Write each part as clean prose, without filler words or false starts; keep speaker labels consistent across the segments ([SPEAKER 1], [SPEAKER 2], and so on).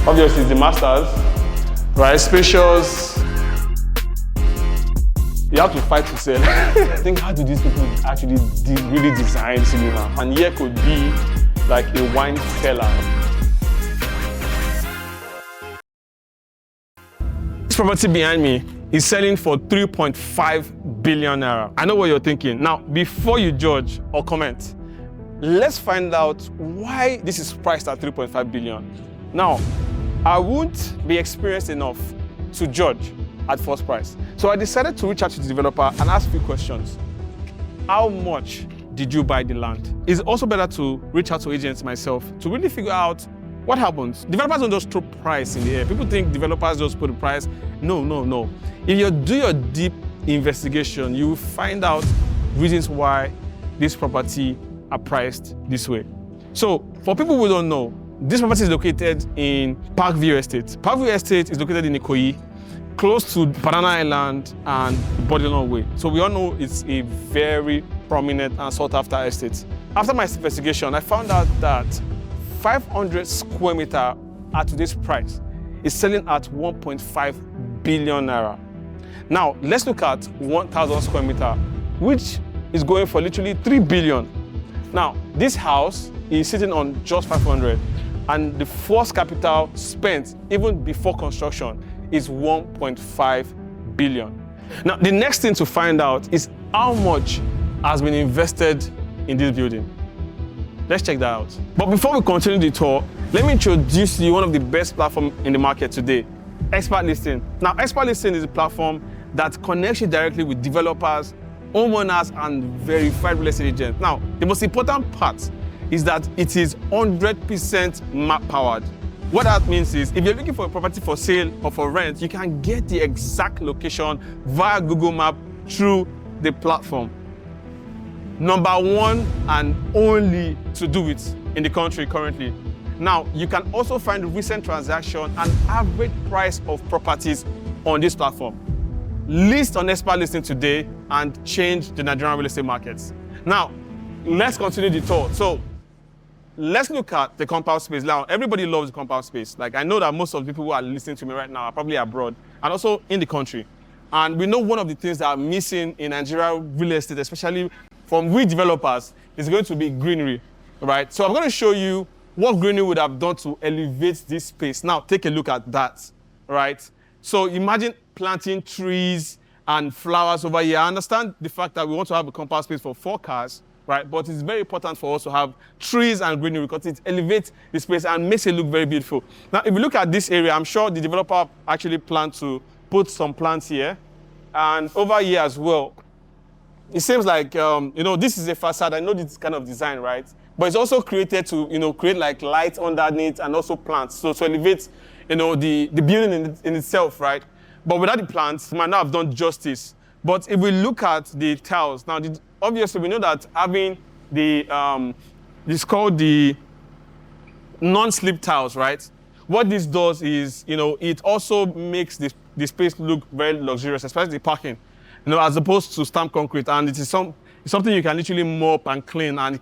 [SPEAKER 1] Obviously, it's the masters, right? Spacious. You have to fight to sell. I think, how do these people actually really design cinema? And here could be like a wine cellar. This property behind me is selling for 3.5 billion naira. I know what you're thinking. Now, before you judge or comment, let's find out why this is priced at 3.5 billion. Now, I won't be experienced enough to judge at first price. So I decided to reach out to the developer and ask a few questions. How much did you buy the land? It's also better to reach out to agents myself to really figure out what happens. Developers don't just throw price in the air. People think developers just put the price. No. If you do your deep investigation, you will find out reasons why this property are priced this way. So for people who don't know, this property is located in Parkview Estate. Parkview Estate is located in Ikoyi, close to Banana Island and Bodilon Way. So we all know it's a very prominent and sought-after estate. After my investigation, I found out that 500 square meter at today's price is selling at 1.5 billion naira. Now, let's look at 1,000 square meter, which is going for literally 3 billion. Now, this house is sitting on just 500, and the first capital spent even before construction is 1.5 billion. Now, the next thing to find out is how much has been invested in this building. Let's check that out. But before we continue the tour, let me introduce you one of the best platforms in the market today, Expert Listing. Now, Expert Listing is a platform that connects you directly with developers, homeowners, and verified real estate agents. Now, the most important part is that it is 100% map powered. What that means is, if you're looking for a property for sale or for rent, you can get the exact location via Google Map through the platform. Number one and only to do it in the country currently. Now, you can also find recent transaction and average price of properties on this platform. List on Expert Listing today and change the Nigerian real estate markets. Now, let's continue the tour. So, let's look at the compound space. Now, everybody loves the compound space. Like, I know that most of the people who are listening to me right now are probably abroad and also in the country. And we know one of the things that are missing in Nigerian real estate, especially from we developers, is going to be greenery, right? So I'm going to show you what greenery would have done to elevate this space. Now, take a look at that, right? So imagine planting trees and flowers over here. I understand the fact that we want to have a compound space for 4 cars, right? But it's very important for us to have trees and greenery because it elevates the space and makes it look very beautiful. Now, if you look at this area, I'm sure the developer actually planned to put some plants here and over here as well. It seems like, this is a facade. I know this kind of design, right? But it's also created to, create like light underneath and also plants. So to elevate, the building in itself, right? But without the plants, it might not have done justice. But if we look at the tiles, now, obviously we know that having it's called the non-slip tiles, right? What this does is, it also makes the space look very luxurious, especially the parking. As opposed to stamped concrete, and it is something you can literally mop and clean, and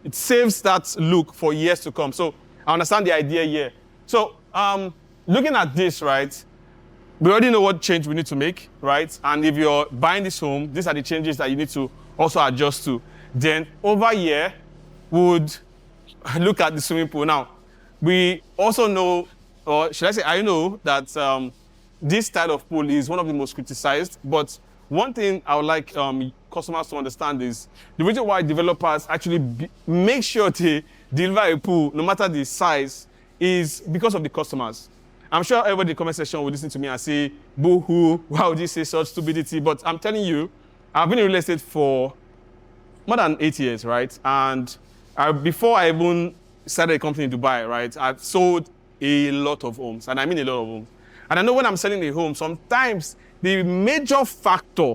[SPEAKER 1] it saves that look for years to come. So I understand the idea here. So looking at this, right, we already know what change we need to make, right? And if you're buying this home, these are the changes that you need to also adjust to. Then over here, we would look at the swimming pool. Now, we also know, or should I say, I know that this style of pool is one of the most criticized, but one thing I would like customers to understand is the reason why developers actually make sure they deliver a pool, no matter the size, is because of the customers. I'm sure everybody in the comment section will listen to me and say, boo-hoo, why would you say such stupidity? But I'm telling you, I've been in real estate for more than 8 years, right? And before I even started a company in Dubai, right, I've sold a lot of homes, and I mean a lot of homes. And I know when I'm selling a home, sometimes the major factor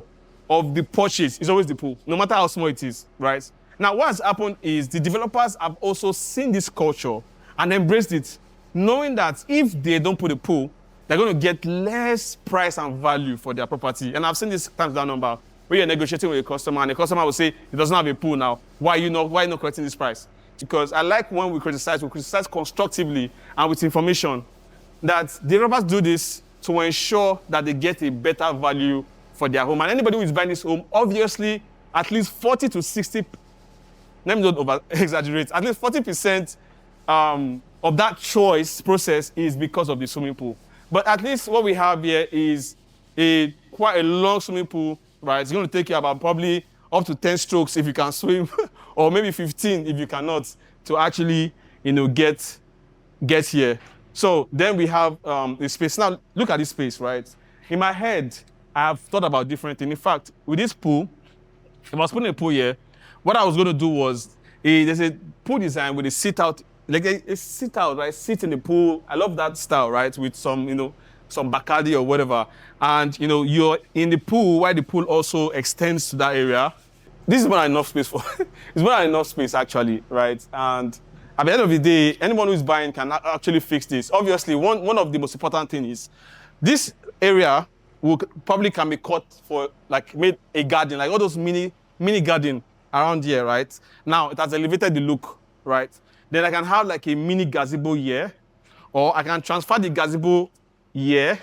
[SPEAKER 1] of the purchase is always the pool, no matter how small it is, right? Now, what has happened is the developers have also seen this culture and embraced it, knowing that if they don't put a pool, they're going to get less price and value for their property. And I've seen this times that number, where you're negotiating with a customer, and the customer will say, it doesn't have a pool now. Why are you not correcting this price? Because I like when we criticize constructively and with information. that developers do this to ensure that they get a better value for their home. And anybody who is buying this home, obviously, at least 40 to 60, let me not over-exaggerate, at least 40% of that choice process is because of the swimming pool. But at least what we have here is quite a long swimming pool, right? It's going to take you about probably up to 10 strokes if you can swim, or maybe 15 if you cannot, to actually, get here. So then we have the space. Now, look at this space, right? In my head, I have thought about different things. In fact, with this pool, if I was putting a pool here, what I was going to do was, there's a pool design with a sit-out, like a sit-out, right? Sit in the pool. I love that style, right? With some, some Bacardi or whatever. And, you're in the pool, while the pool also extends to that area. This is more than enough space for, it's more than enough space, actually, right? And at the end of the day, anyone who's buying can actually fix this. Obviously, one of the most important things is this area probably can be cut for, made a garden, like all those mini garden around here, right? Now, it has elevated the look, right? Then I can have like a mini gazebo here, or I can transfer the gazebo here,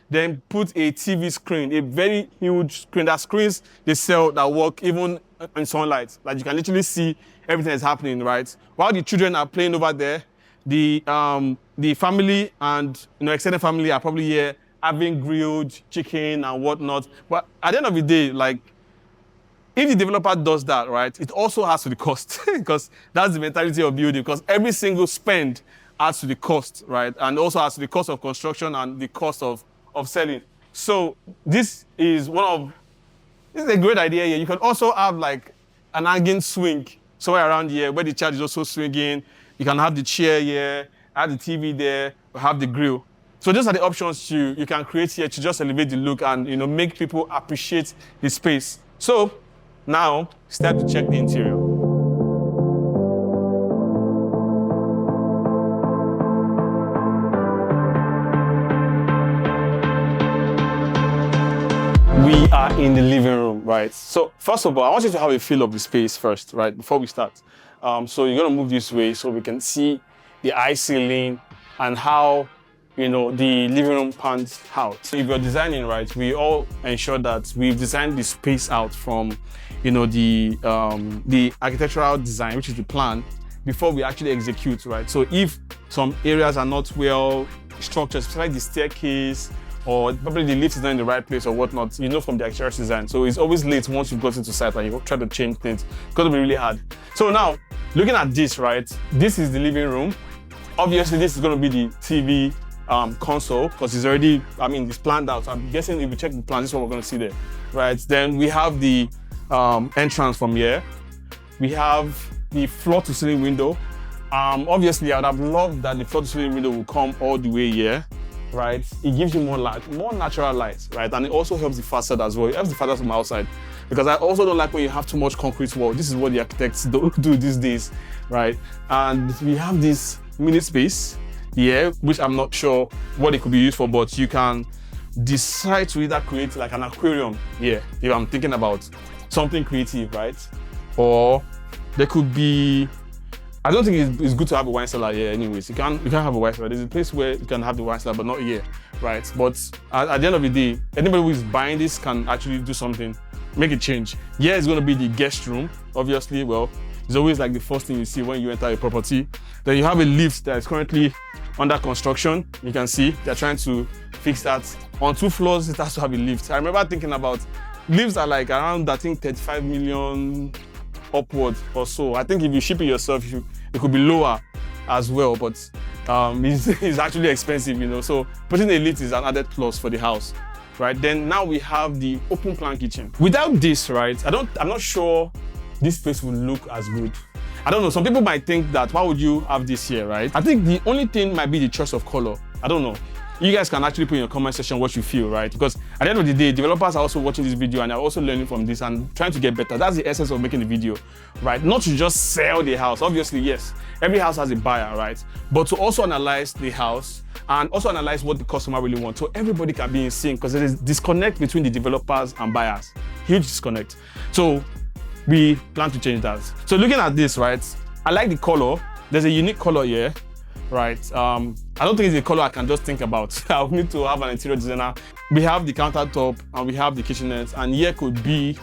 [SPEAKER 1] then put a TV screen, a very huge screen. That screens they sell that work even in sunlight. Like you can literally see everything that's happening, right? While the children are playing over there, the family and extended family are probably here having grilled chicken and whatnot. But at the end of the day, if the developer does that, right, it also adds to the cost because that's the mentality of building, because every single spend adds to the cost, right? And also adds to the cost of construction and the cost of selling. So this is a great idea here. You can also have like an hanging swing somewhere around here where the child is also swinging. You can have the chair here, have the TV there, or have the grill. So those are the options you can create here to just elevate the look and make people appreciate the space. So now it's time to check the interior. We are in the living room, right? So first of all, I want you to have a feel of the space first, right, before we start. So you're gonna move this way so we can see the high ceiling and how, the living room pans out. So if you're designing, right, we all ensure that we've designed the space out from, the architectural design, which is the plan, before we actually execute, right? So if some areas are not well structured, especially the staircase, or probably the lift is not in the right place or whatnot, from the architectural design. So it's always late once you've got into site and you try to change things. It's going to be really hard. So now, looking at this, right, this is the living room. Obviously, this is going to be the TV console because it's already, it's planned out. I'm guessing if you check the plan, this is what we're going to see there, right? Then we have the entrance from here. We have the floor-to-ceiling window. Obviously, I would have loved that the floor-to-ceiling window will come all the way here. Right, it gives you more light, more natural light, right, and it also helps the facade as well. It helps the facade from outside, because I also don't like when you have too much concrete wall. This is what the architects do these days, right? And we have this mini space here, which I'm not sure what it could be used for, but you can decide to either create like an aquarium here, if I'm thinking about something creative, right? Or there could be, I don't think it's good to have a wine cellar here anyways. You can't have a wine cellar. There's a place where you can have the wine cellar, but not here, right? But at the end of the day, anybody who is buying this can actually do something, make a change. Here is going to be the guest room. Obviously, well, it's always like the first thing you see when you enter a property. Then you have a lift that is currently under construction. You can see they're trying to fix that. On 2 floors, it has to have a lift. I remember thinking about lifts are like around, I think, 35 million upward or so. I think if you ship it yourself, it could be lower as well, but it's actually expensive, So putting a lift is an added plus for the house, right? Then now we have the open plan kitchen. Without this, right, I'm not sure this space will look as good. I don't know. Some people might think that why would you have this here, right? I think the only thing might be the choice of color. I don't know. You guys can actually put in your comment section what you feel, right? Because at the end of the day, developers are also watching this video and they're also learning from this and trying to get better. That's the essence of making the video, right? Not to just sell the house. Obviously, yes, every house has a buyer, right? But to also analyze the house and also analyze what the customer really wants. So everybody can be in sync, because there is disconnect between the developers and buyers. Huge disconnect. So we plan to change that. So looking at this, right? I like the color. There's a unique color here, right? I don't think it's a color I can just think about. I'll need to have an interior designer. We have the countertop and we have the kitchenette, and here could be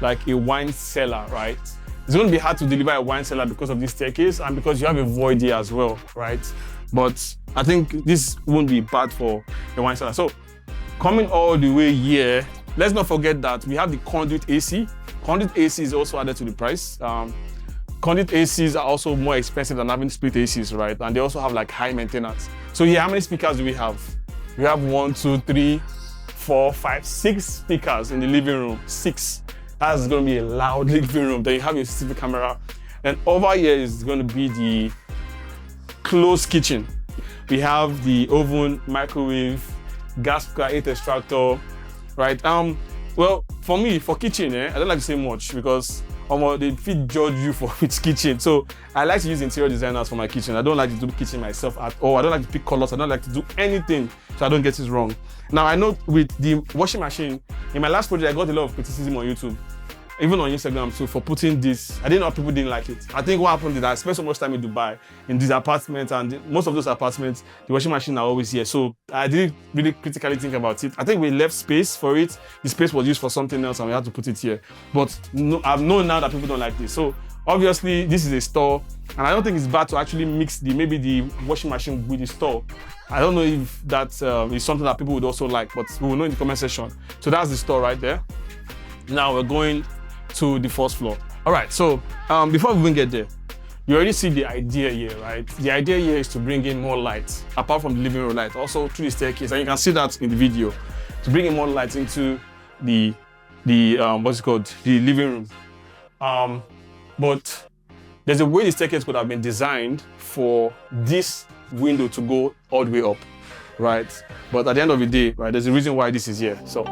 [SPEAKER 1] like a wine cellar, right? It's going to be hard to deliver a wine cellar because of this staircase and because you have a void here as well, right? But I think this won't be bad for a wine cellar. So coming all the way here, let's not forget that we have the conduit AC. Conduit AC is also added to the price. Conduit ACs are also more expensive than having split ACs, right? And they also have like high maintenance. So here, how many speakers do we have? We have 1, 2, 3, 4, 5, 6 speakers in the living room. 6. That's going to be a loud living room. Then you have your CCTV camera. And over here is going to be the closed kitchen. We have the oven, microwave, gas cooker, heat extractor, right? Well, for me, for kitchen, I don't like to say much because they fit judge you for which kitchen. So I like to use interior designers for my kitchen. I don't like to do kitchen myself at all. I don't like to pick colors. I don't like to do anything so I don't get it wrong. Now I know with the washing machine, in my last project, I got a lot of criticism on YouTube, even on Instagram too, for putting this. I didn't know people didn't like it. I think what happened is that I spent so much time in Dubai, in these apartments, and most of those apartments, the washing machine are always here. So I didn't really critically think about it. I think we left space for it. The space was used for something else and we had to put it here. But no, I've known now that people don't like this. So obviously this is a store, and I don't think it's bad to actually mix maybe the washing machine with the store. I don't know if that is something that people would also like, but we will know in the comment section. So that's the store right there. Now we're going to the first floor. All right, so before we even get there, you already see the idea here, right? The idea here is to bring in more light, apart from the living room light, also through the staircase, and you can see that in the video, to bring in more light into the what's it called, the living room. But there's a way the staircase could have been designed for this window to go all the way up, right? But at the end of the day, right, there's a reason why this is here. So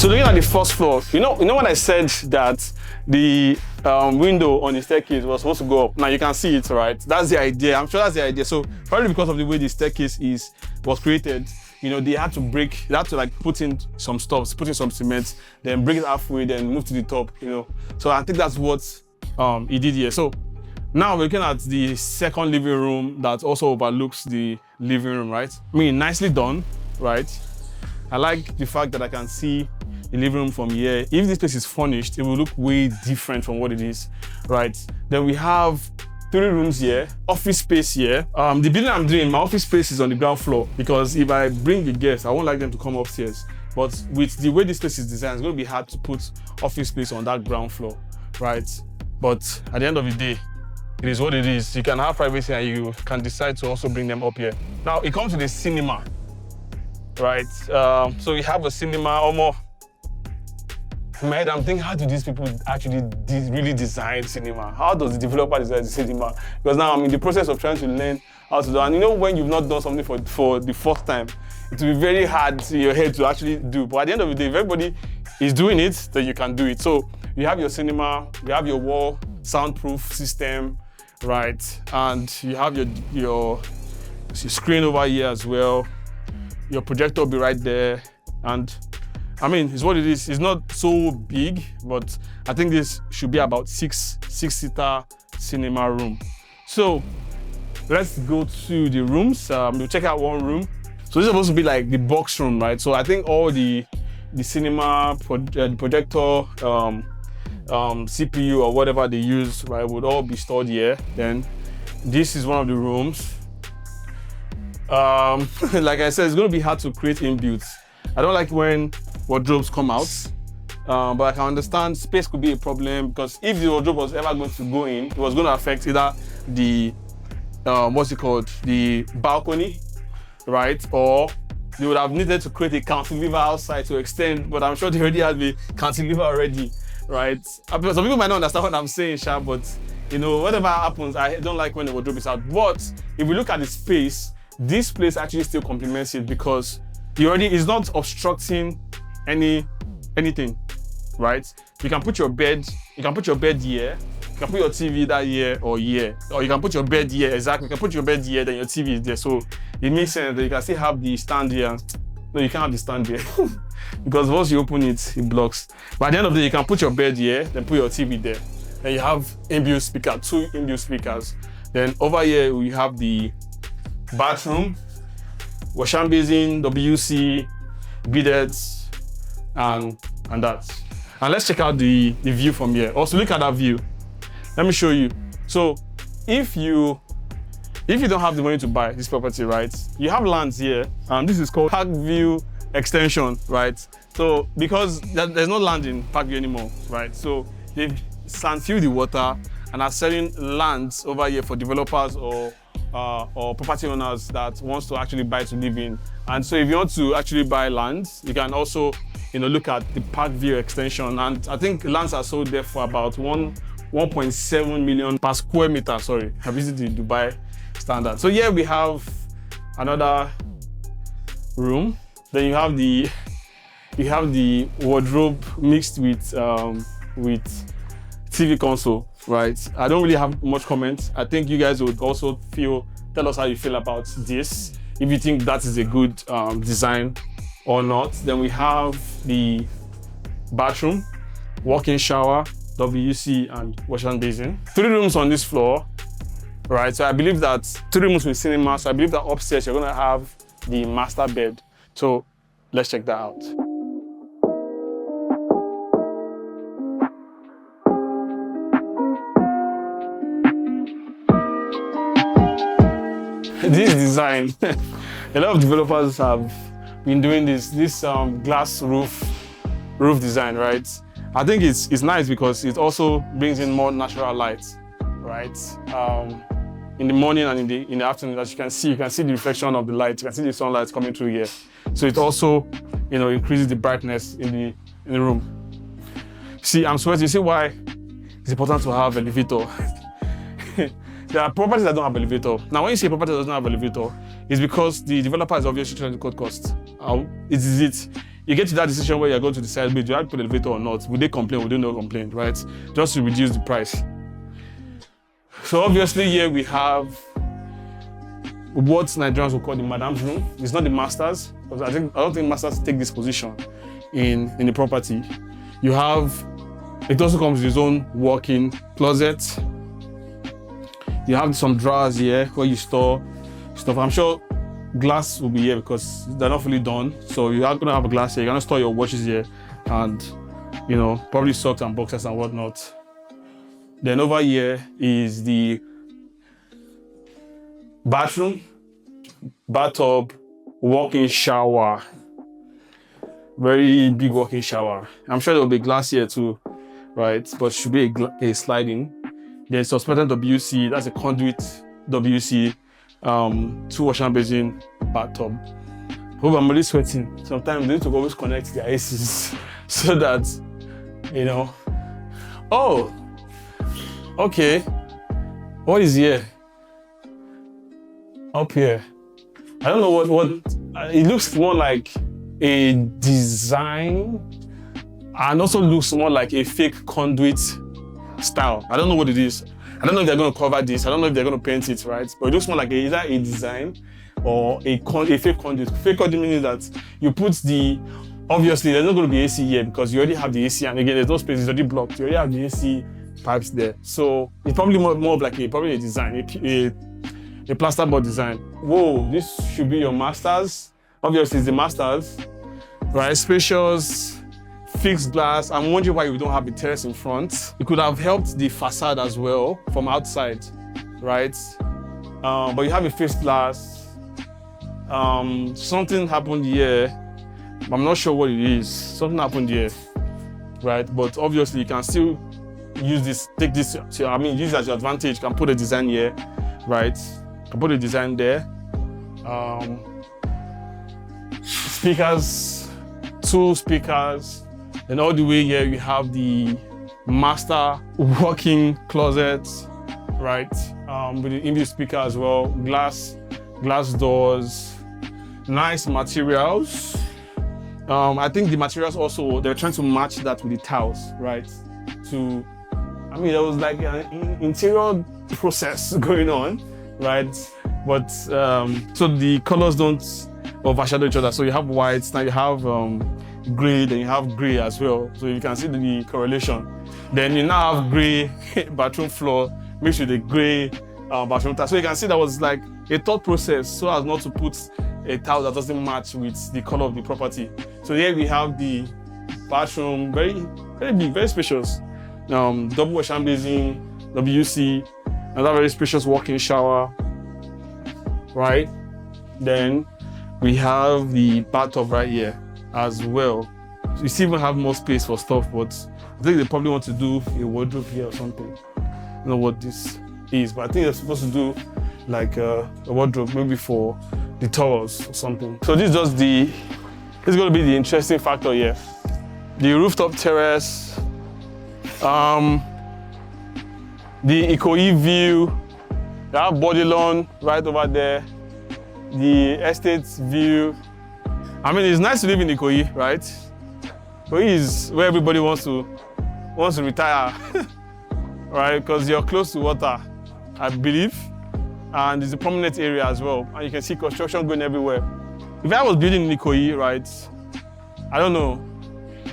[SPEAKER 1] looking at the first floor, you know when I said that the window on the staircase was supposed to go up. Now you can see it, right? That's the idea. I'm sure that's the idea. So probably because of the way the staircase was created, they had to like put in some stuff, put in some cement, then bring it halfway, then move to the top, So I think that's what he did here. So now we're looking at the second living room that also overlooks the living room, right? I mean, nicely done, right? I like the fact that I can see the living room from here. If this place is furnished, it will look way different from what it is, right? Then we have 3 rooms here, office space here. The building I'm doing, my office space is on the ground floor because if I bring the guests, I won't like them to come upstairs. But with the way this place is designed, it's going to be hard to put office space on that ground floor, right? But at the end of the day, it is what it is. You can have privacy and you can decide to also bring them up here. Now, it comes with a cinema, right? So you have a cinema, almost. In my head, I'm thinking, how do these people actually really design cinema? How does the developer design the cinema? Because now I'm in the process of trying to learn how to do. And when you've not done something for the first time, it will be very hard in your head to actually do. But at the end of the day, if everybody is doing it, then you can do it. So you have your cinema, you have your wall soundproof system, right? And you have your screen over here as well. Your projector will be right there. And I mean, it's what it is. It's not so big, but I think this should be about six-seater cinema room. So let's go to the rooms. We'll check out one room. So this is supposed to be like the box room, right? So I think all the cinema, the projector, CPU or whatever they use, right, would all be stored here. Then this is one of the rooms. Like I said, it's going to be hard to create inbuilt. I don't like when wardrobes come out, but I can understand space could be a problem because if the wardrobe was ever going to go in, it was going to affect either the the balcony, right? Or they would have needed to create a cantilever outside to extend, but I'm sure they already had the cantilever already, right? Some people might not understand what I'm saying, Sha, but whatever happens, I don't like when the wardrobe is out. But if we look at the space, this place actually still complements it because it's not obstructing anything, right? You can put your bed here. You can put your TV that year, or you can put your bed here. Exactly, you can put your bed here, then your TV is there. So it makes sense that you can still have the stand here. No, you can't have the stand here because once you open it, it blocks. But at the end of the day, you can put your bed here, then put your TV there. Then you have inbuilt speaker, 2 inbuilt speakers. Then over here we have the bathroom, wash and basin, WC, bidets, and that. And let's check out the view from here. Also, look at that view. Let me show you. So if you don't have the money to buy this property, right, you have lands here, and this is called Parkview Extension, right? So because there's no land in Parkview anymore, right? So they've sand-filled the water and are selling lands over here for developers or property owners that wants to actually buy to live in. And so if you want to actually buy land, you can also, look at the Parkview Extension. And I think lands are sold there for about 1.7 million per square meter. Sorry, I visited the Dubai standard. So here we have another room. Then you have the wardrobe mixed with TV console, right? I don't really have much comment. I think you guys would also tell us how you feel about this, if you think that is a good design or not. Then we have the bathroom, walk-in shower, WC, and wash and basin. 3 rooms on this floor, right? So I believe that 3 rooms with cinema. So I believe that upstairs you're gonna have the master bed. So let's check that out. This design, a lot of developers have been doing this glass roof design, right? I think it's nice because it also brings in more natural light, right? In the morning and in the afternoon, as you can see the reflection of the light, you can see the sunlight coming through here. So it also, increases the brightness in the room. See, I'm sweating. You see why it's important to have elevator? There are properties that don't have elevator. Now, when you say a property that doesn't have elevator, it's because the developer is obviously trying to cut costs. You get to that decision where you're going to decide, do you have to put elevator or not? Will they complain? Will they not complain, right? Just to reduce the price. So obviously here we have what Nigerians will call the madam's room. It's not the masters, because I don't think masters take this position in the property. It also comes with its own walk-in closet. You have some drawers here where you store stuff. I'm sure glass will be here because they're not fully done. So you are gonna have a glass here. You're gonna store your watches here and, probably socks and boxers and whatnot. Then over here is the bathroom, bathtub, walk-in shower. Very big walk-in shower. I'm sure there will be glass here too, right? But it should be a sliding. There's suspended WC, that's a conduit WC, 2 wash and basin, bathtub. Hope I'm really sweating. Sometimes they need to always connect their ACs so that, Oh, okay. What is here? Up here. I don't know what it looks more like a design and also looks more like a fake conduit style. I don't know what it is. I don't know if they're going to cover this. I don't know if they're going to paint it, right? But it looks more like either a design or a fake conduit. Fake conduit means that you put obviously there's not going to be AC here because you already have the AC, and again, there's no space, it's already blocked. You already have the AC pipes there. So it's probably more of like a design, a plasterboard design. Whoa, this should be your masters. Obviously it's the masters, right? Spacious, fixed glass. I'm wondering why we don't have a terrace in front. It could have helped the facade as well from outside, right? But you have a fixed glass. Something happened here. I'm not sure what it is. Something happened here, right? But obviously you can still use this, use it as your advantage. You can put a design here, right? You can put a design there. Speakers, 2 speakers. And all the way here, we have the master walk-in closet, right? With the inbuilt speaker as well, glass doors, nice materials. I think the materials also, they're trying to match that with the tiles, right? To I mean, there was like an interior process going on, right? But so the colors don't overshadow each other. So you have whites, now you have gray, then you have gray as well. So you can see the correlation. Then you now have gray bathroom floor mixed with the gray bathroom tile. So you can see that was like a thought process so as not to put a tile that doesn't match with the color of the property. So here we have the bathroom, very big, very spacious. Double wash and basin, WC, another very spacious walk-in shower, right? Then we have the bathtub right here as well. So you still even have more space for stuff, but I think they probably want to do a wardrobe here or something. I don't know what this is, but I think they're supposed to do like a wardrobe maybe for the towels or something. So this is going to be the interesting factor here. The rooftop terrace, the Ikoyi view, you have body lawn right over there, the estate view. I mean, it's nice to live in Ikoyi, right? Ikoyi is where everybody wants to retire, right? Because you're close to water, I believe, and it's a prominent area as well. And you can see construction going everywhere. If I was building in Ikoyi, right? I don't know.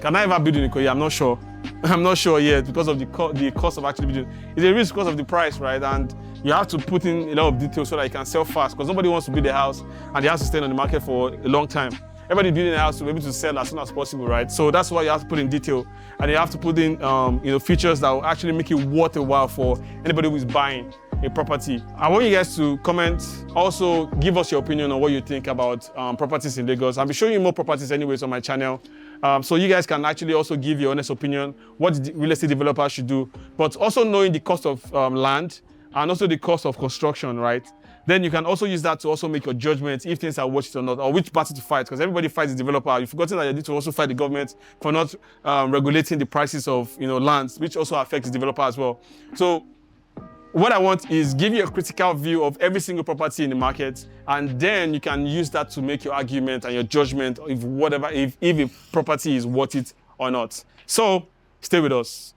[SPEAKER 1] Can I ever build in Ikoyi? I'm not sure. I'm not sure yet because of the cost of actually building. It's a risk because of the price, right? And you have to put in a lot of details so that you can sell fast because nobody wants to build a house and they have to stay on the market for a long time. Everybody building a house to be able to sell as soon as possible, right? So that's why you have to put in detail and you have to put in features that will actually make it worth a while for anybody who is buying a property. I want you guys to comment, also give us your opinion on what you think about properties in Lagos. I'll be showing you more properties anyways on my channel. So you guys can actually also give your honest opinion, what the real estate developers should do, but also knowing the cost of land and also the cost of construction, right? Then you can also use that to also make your judgment if things are worth it or not, or which party to fight, because everybody fights the developer. You've forgotten that you need to also fight the government for not regulating the prices of lands, which also affects the developer as well. So what I want is give you a critical view of every single property in the market, and then you can use that to make your argument and your judgment if a property is worth it or not. So stay with us.